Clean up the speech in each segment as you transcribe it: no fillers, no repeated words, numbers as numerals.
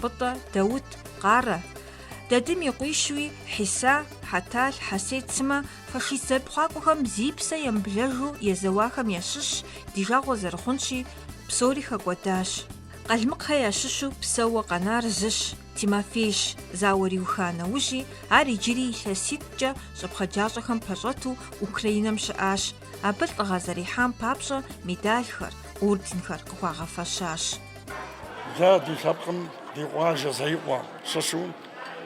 بطة داوت قارة دادم يقويشوي حسا حتال حسيت سما فاشيست بخاكوهم زيبسا يمبلجو يزواخم يشش ديجاغو زرخونشي بسوري خاكواتاش قلمقها يششو بسوا قنار زش تيمافيش زاوري وخانا وجي عاري جري لسيتجا شبخجاجهم بجاتو أوكرينا مشاش أبل غازريحان بابشا ميدالخر أوردينخر قواغا فاشاش 자, 디삽금 디와저 사이와 서수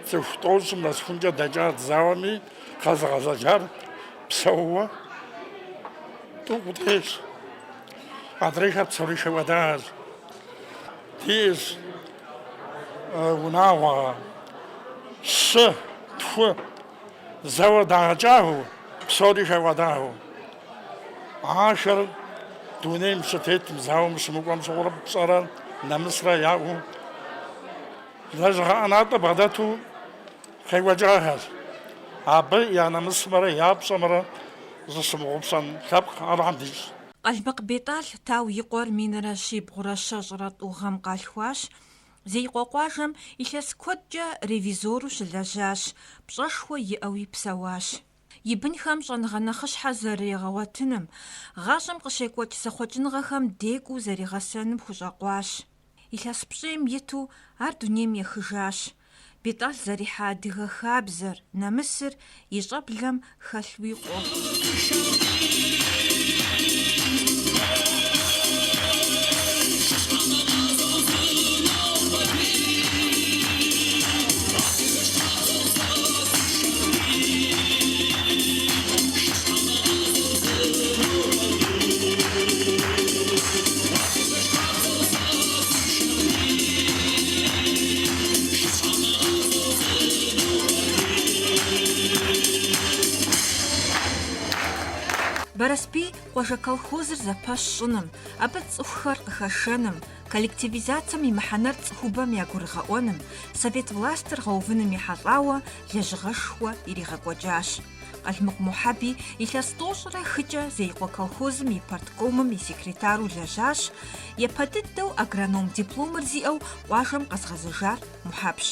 서프토스 나스 혼자 다자 자와미 가자 잘 서와 또 우테스 아드레카 소리셔와다 디스 우나와 스 자와다자후 소리셔와다후 아셔 두네임 스테트 자움 스무감 소럽 사란 نمسرا ياو لجها أنا تبغدتو خي وجهها أبي يا نمسرا ياب سمرا زسمو بسن خبق أرحمديش قلبق بيطال تاو يقور من رشيب غرشة جرات وغم قالخواش زي قوقواجم إلس كودجا ريفيزورو شلجاش بششوة يأوي بسواش يبن خمشان غنخش حزري غواتنم غاشم قشيكوات سخوتن غخم ديكو زري غسانم خجاقواش إلس بشيم يتو أردنيم يخجاش بيطال زريحة ديغا خابزر نمسر يجاب لم خلوي قو برسبي قوجا колхозыр зэпэщӏыным, абы цӏыхухэр къыхэшэным, коллективизацием и мыхьэнэр цӏыхубэм ягурыгъэӏуэным, совет властыр гъэувыным ихьэлӏауэ лэжьыгъэшхуэ иригъэкӏуэкӏащ. Къалмыкъ Мухьэби илъэс тӏощӏрэ хыкӏэ Зеикъуэ колхозым и парткомым и секретару лэжьащ, епэ дыдэу агроном дипломыр зиӏэу къуажэм къэзгъэзэжар Мухьэбщ.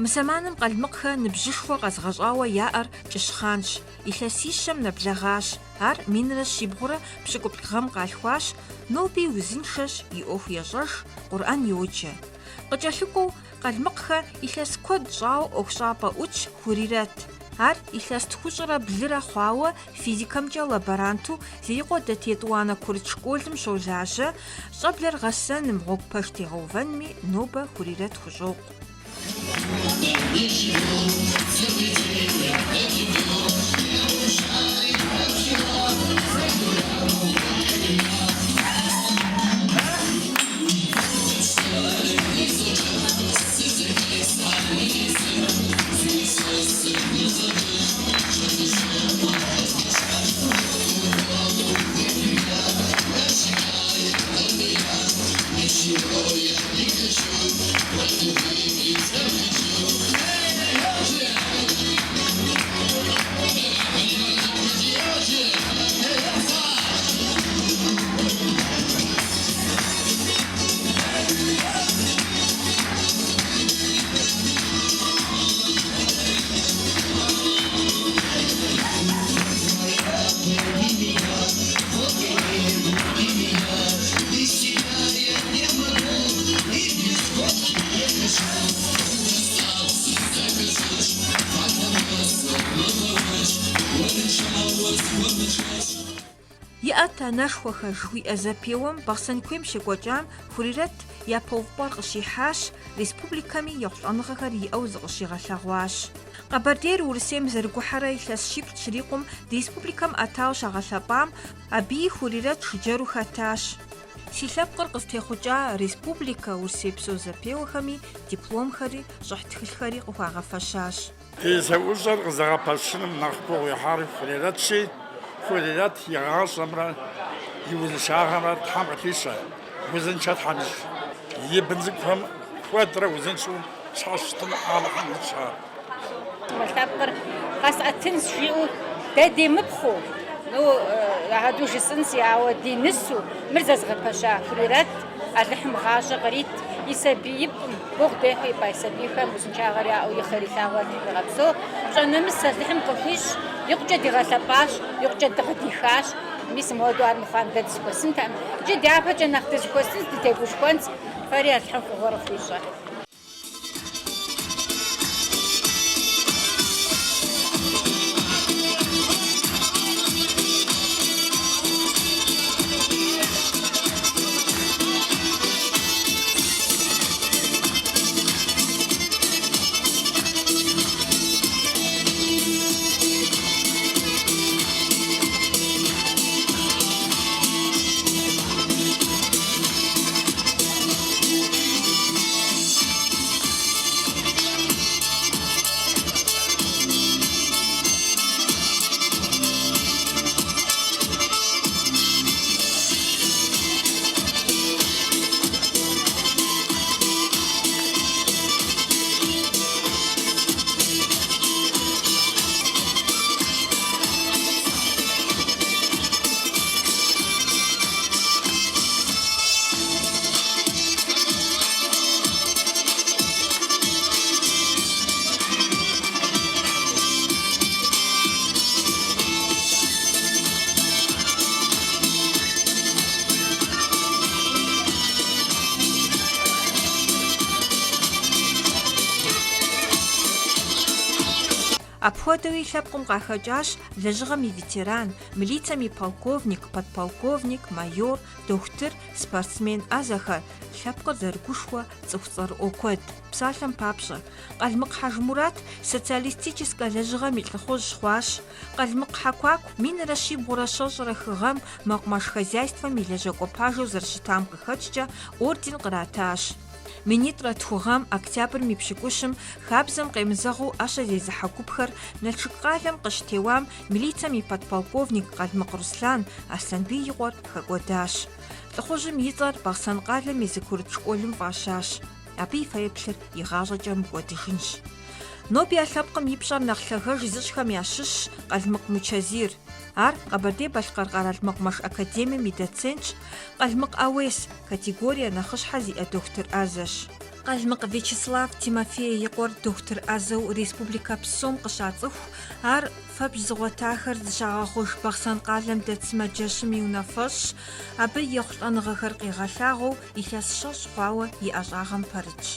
Мысэманым къалмыкъхэ ныбжьышхуэ къэзгъэщӏауэ яӏэр кӏыщхъанщ, илъэсищэм нэблэгъащ, ар минрэ щибгъурэ пщыкӏутӏ гъэм къалъхуащ, ноби узыншэщ, и ӏуэху ещӏэж, Къурӏэн йоджэ. Къыкӏэлъыкӏуэу къалмыкъхэ илъэс куэд щӏауэ ӏуэхущӏапӏэ ӏутщ Хурирэт. Ар илъэс тхущӏрэ блырэ хъуауэ физикэмкӏэ лаборанту Зеикъуэ датетӏуанэ курыт школым щолажьэ, щӏэблэр гъэсэным, гъуэгу пэж тегъэувэнми нобэ Хурирэт хущӏокъу. What иӏэт анэшхуэхэр жыхуиӏэ зэпеуэм Бахъсэн куейм щекӏуэкӏам Хурирэт япэ упӏэр къыщихьащ, республикэми ехъулӏэныгъэхэр иӏэу зыкъыщигъэлъэгъуащ. Къэбэрдейр Урысейм зэрыгухьэрэ илъэс щитӏ щырикъум республикэм ӏэтауэ щагъэлъэпӏам, абыи Хурирэт шыджэру хэтащ. Си лъэпкъыр къызтехъукӏа республикэ Урысей псо зэпеуэхэми дипломхэри щӏыхь тхылъхэри къыхуагъэфэщащ. И зэӏущӏэр къызэгъэпэщыным нэхъ гугъу ихьар Хурирэтщи, Хурирэт игъащӏэмрэ и узыншагъэмрэ Тхьэм къыхищэ, узыншэ Тхьэм ищ. И бын цӏыкӏухэм куэдрэ узыншэу щхьэщтын ӏэмэхэм ищӏар. Лъэпкъыр къэсӏэтын жиӏэу дэ демыпхъуу, ахэду жысӏэнси, ауэ ди нысу мыр зэзгъэпэща Хурирэт Алыхьым гъащӏэ кърит, и сабиипӏым гугъу дехьу и пӏа сабийхэм узыншагъэр яӏэу ихъыр илъагъуэр къигъэпсэу, пщӏэнымыс Алыхьым къыхуищӏ, икъукӏэ дигъэлъэпӏащ, икъукӏэ дыгъэдихащ. Мис мыуэду ар мыхъуам дэ дызыхуэсынтэкъым. Иджы дяпэкӏэ нэхъ дызыхуэсынщ, дытегушхуэнщ, фэри Алыхьым фӏыгъуэр къыхуищӏэ. Апхуэдэуи лъэпкъым къахэкӏащ лэжьыгъэм и ветеран, милицэм и полковник, подполковник, майор, дохутыр, спортсмен ӏэзэхэр, лъэпкъыр зэрыгушхуэ цӏыху цӏэрыӏуэ куэд. Псалъэм папщӏэ, Къалмыкъ Хьэжмурат социалистическэ лэжьыгъэм и лӏыхъужь хъуащ. Къалмыкъ Хьэкуаку минрэ щибгъурэ щэщӏрэ хы гъэм мэкъумэш хозяйствэм и лэжьакӏуэ пажэу зэрыщытам къыхэкӏкӏэ орден къратащ. Минитӏрэ тхугъэм октябрым и пщыкӏущым хабзэм къемызэгъыу ӏэщэ зезыхьэ гупхэр Налшык къалэм къыщытеуам милицэм и подполковник Къалмыкъ Руслан Аслъэнбий и къуэр хэкӏуэдащ. Лӏыхъужьым и цӏэр Бахъсэн къалэм и зы курыт школым фӏащащ. Абы и фэеплъыр игъащӏэкӏэ мыкӏуэдыжынщ. Ноби а лъэпкъым и пщӏэр нэхъ лъагэж зыщӏхэм ящыщщ Къалмыкъ Мучазир. Ар Къэбэрдей-Балъкъэр къэрал мэкъумэш академием и доцентщ. Къалмыкъ Ауес категорие нэхъыщхьэ зиӏэ дохутыр ӏэзэщ. Къалмыкъ Вячеслав Тимофей и къуэр дохутыр ӏэзэу республикэ псом къыщацӏыху, ар фэбжь зыгъуэтахэр зыщагъэхъуж Бахъсэн къалэм дэт сымаджэщым и унафэщӏщ. Абы ехъулӏэныгъэхэр къигъэлъагъуэу илъэс щэщӏ хъуауэ и ӏэщӏагъэм пэрытщ.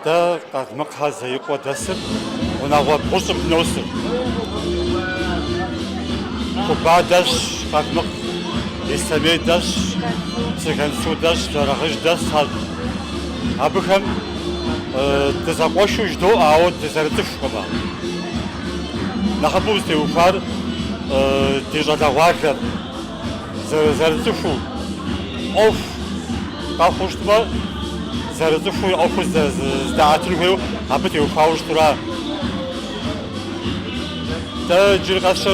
Дэ Къалмыкъ зэикъуэ дэсыр унагъуэ бгъущӏым носыр. Хубадэщ, Къалмыкъ Ислъэмей дэщ, Цыгэнсу дэщ, Жэрагъыжь дэщ. Абыхэм дызэкъуэшу ждоӏу, ауэ дызэрыцӏыхукъымэ. Нэхъыбэу зытеухуар ди щӏалэгъуалэр зэрыцӏыхуу ӏуэху къэхъуу щытмэ, зэрыцӏыхуу ӏуэху здэӏэтын хуейуэ абы теухуауэ щытура. Дэ иджыри къэсщэ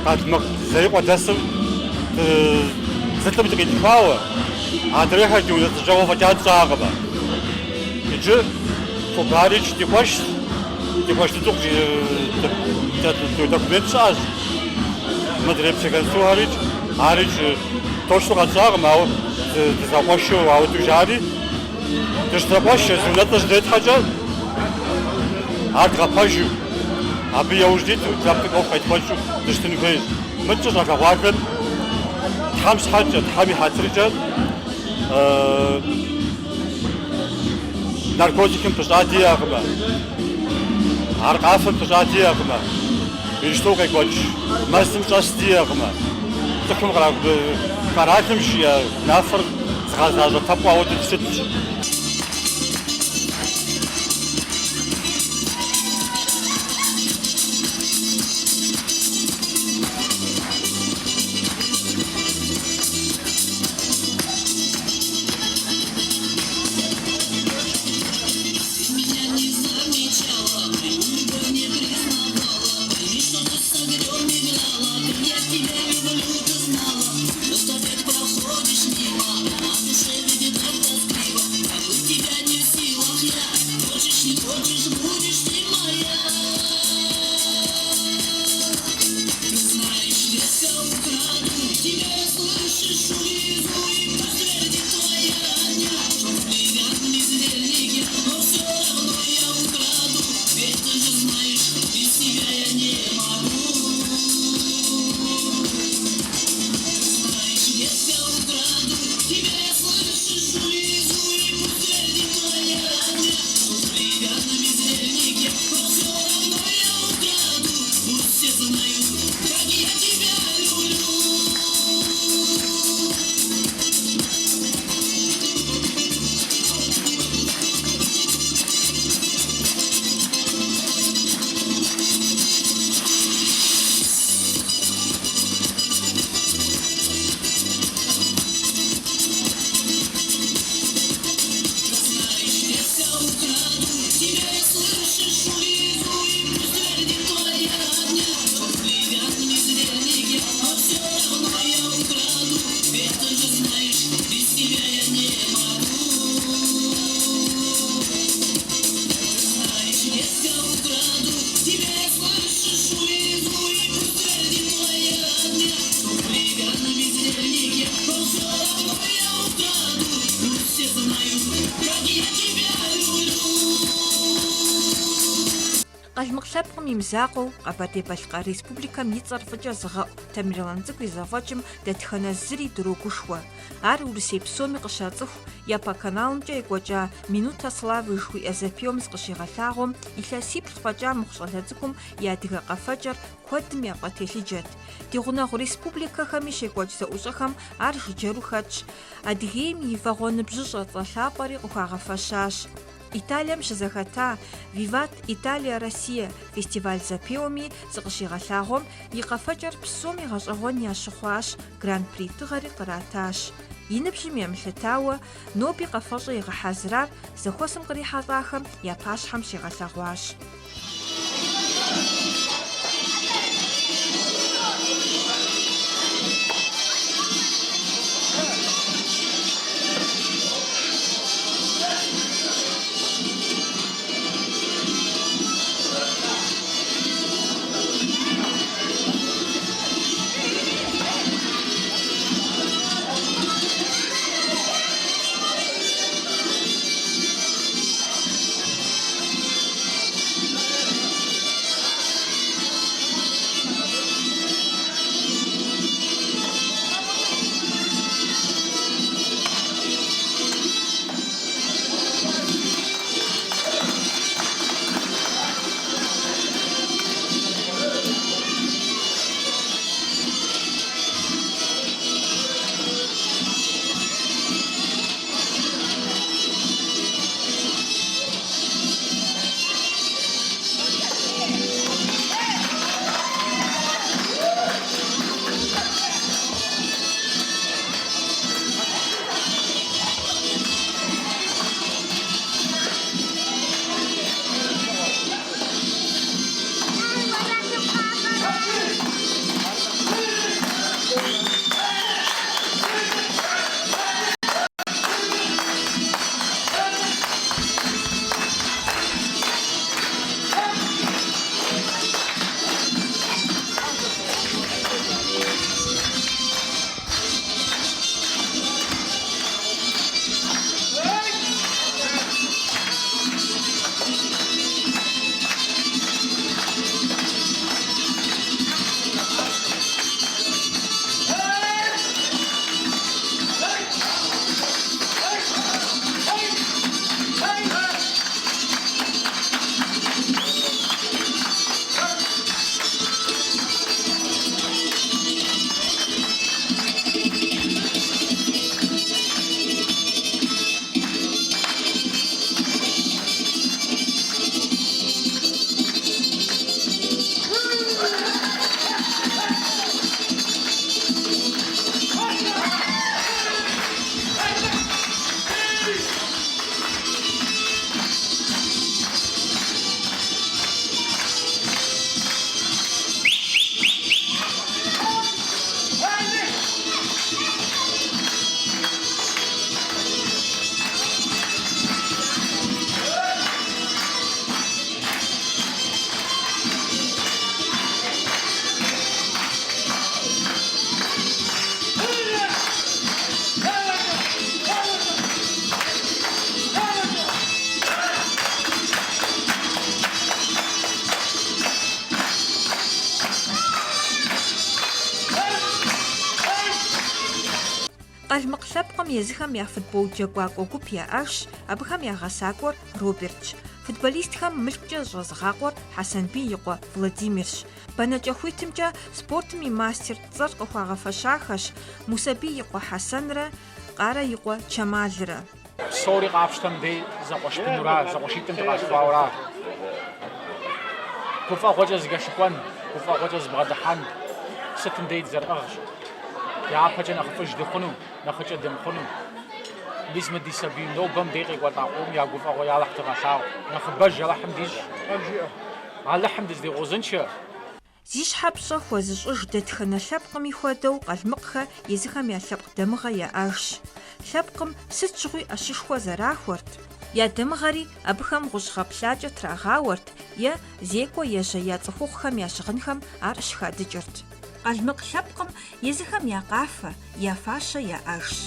Къалмыкъ зэикъуэ дэсым зылӏым дыкъилъхуауэ, адрейхэр ди унэтӏыщӏэгъуэ фӏэкӏа тщӏакъымэ. Иджы Хубарич ди къуэш цӏыкӏу документ щыӏэщ. Мыдрей Цыгэнсухэрич, арич точно къэтщӏакъым, ауэ дызэкъуэшу ауэду жари, дыщызэкъуэш езы унэтӏыр щыдетхьэкӏэ, ар дгъэпэжу, абы яужь диту лъэпкъым ӏуэху къетхуэнщӏу дыщытын хуейщ. Мыкӏэ щӏалэгъуалэр Тхьэм щхьэкӏэ, Тхьэм и хьэтыркӏэ наркотикым пыщӏадиӏэкъымэ, аркъафэм пыщӏадиӏэкъымэ, иджыпсту къекӏуэкӏ мэзым щӏэс диӏэкъымэ. Цӏыхум къэралым жиӏэ унафэр згъэзащӏэтэпӏу ауэдэу щытщ. Къалмыкъ-лъэпкъым и мызакъуэу Къэбэрдей-Балъкъэр Республикэм и цӏэр фӏыкӏэ зыгъэӏу Тамерлан цӏыкӏу и зэфӏэкӏым дэтхэнэ зыри дрогушхуэ. Ар Урысей псоми къыщацӏыху, япэ каналымкӏэ екӏуэкӏа «Минута славы» жыхуиӏэ зэпеуэм зыкъыщигъэлъагъуэм, илъэсиплӏ фӏэкӏа мыхъу щӏалэ цӏыкӏум и адыгэ къэфэкӏэр куэдым япӏэтелъыджэт. Ди гъунэгъу республикэхэми щекӏуэкӏ зэӏущӏэхэм ар жыджэру хэтщ. Адыгейм и вагъуэныбжьыщӏэ цӏэлъапӏэри къыхуагъэфэщащ. Италием щызэхэта «Виват Италия Россия» фестиваль зэпеуэми зыкъыщигъэлъагъуэм и къэфэкӏэр псом и гъэщӏэгъуэн ящыхъуащ, гран-при тыгъэри къратащ. И ныбжьым емылъытауэ, ноби къэфэщӏэ игъэхьэзырар зэхуэсым кърихьэлӏахэм я пащхьэм щигъэлъэгъуащ. Къалмыкъ лъэпкъым езыхэм я футбол джэгуакӏуэ гуп яӏэжщ, абыхэм я гъэсакӏуэр Робертщ. Футболистхэм мылъкӏэ зыщӏэзыгъакъуэр Хьэсэнбий и къуэ Владимирщ. БанэкӀэхуитымкӀэ спортым и мастер цӀэр къыхуагъэфэщахэщ Мусабий и къуэ Хьэсэнрэ Къарэ и къуэ Чэмалрэ. Псори къапщтэм дей зэкъуэщтынура, зэкъуэщитӏым дыкъалъхуауэра. Гуфӏэгъуэкӏэ зыгъэшыкӏуэн, гуфӏэгъуэкӏэ зыбгъэдыхьэн, сытым дей дызэрыӏыгъщ. Япэкӏэ нэхъыфӏыж дыхъуну, нэхъыкӏэ дымыхъуну. Мис мы ди сабий нобэм дей къекӏуэтӏа къом я гуфӏэгъуэ ялыхь дыгъэлъагъу. Нэхъыбэж Алыхьым дищӏ. Алыхьым дыздегъузыншэ. Зи щхьэпщӏэ хуэзыщӏыж дэтхэнэ лъэпкъми хуэдэу къалмыкъхэр езыхэм я лъэпкъ дамыгъэ яӏэжщ. Лъэпкъым сыт щыгъуи ӏэщышхуэ зэрахуэрт. Я дамыгъэри абыхэм гъущӏхъэ-плъакӏэ трагъауэрт, е зекӏуэ ежьея цӏыхухъухэм я щыгъынхэм ар щыхадыкӏырт. Къалмыкъ лъэпкъым езыхэм я къафэ, я фащэ яӏэжщ.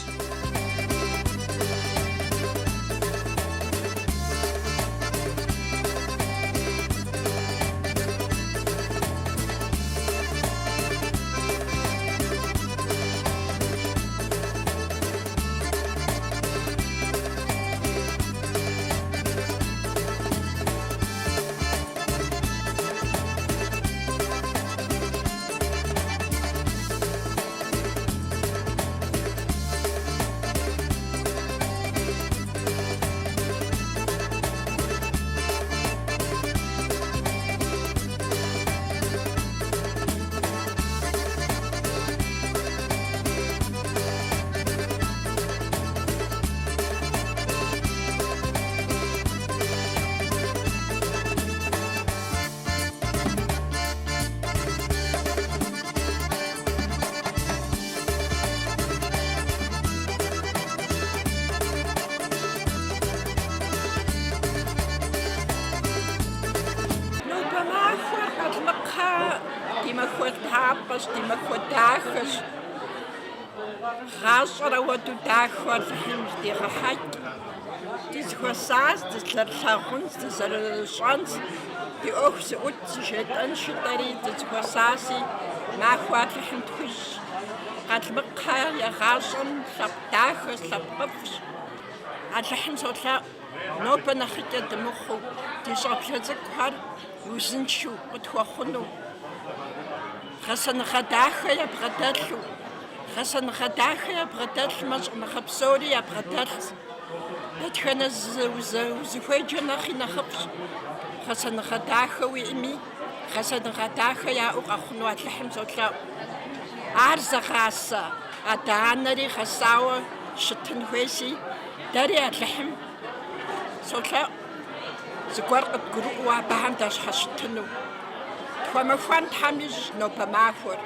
Димахуэ дахэщ. Гъащӏэрэ уэду дахэу Алыхьым здегъэхьэкӏ. Дызыхуэсащ, дызэрылъагъун, дызэрыщӏэн, ди ӏуэху зыӏут, зыжетӏэн шытӏэри дызыхуэсаси, махуэ Алыхьым тхущ. Къалмыкъхьэ егъащӏэм лъэпкъ дахэщ, лъэпкъ къыфӏщ. Алыхьым солъэӏу, нобэ нэхъыкӏэ дымыхъуу, ди щӏэблэ цӏыкӏухэр узыншэу къытхуэхъуну, гъэсэныгъэ дахэ ебгъэдэлъу, гъэсэныгъэ дахэ ебгъэдэлъмэ, щӏэныгъэ псори ебгъэдэлъ. Дэтхэнэ узыхуеджэ нэхъи нэхъыфӏщ. Гъэсэныгъэ дахэ уиӏэми, гъэсэныгъэ дахэ яӏэу къэхъуну Алыхьым солъэӏу. Ар зэгъасэ, адэ-анэри гъэсауэ щытын хуейси, дэри Алыхьым солъэӏу зыгуэр къыдгурыӏуэу абыхэм дащхьэщытыну. Тхуэмыхуэн Тхьэм ищӏ нобэ махуэр.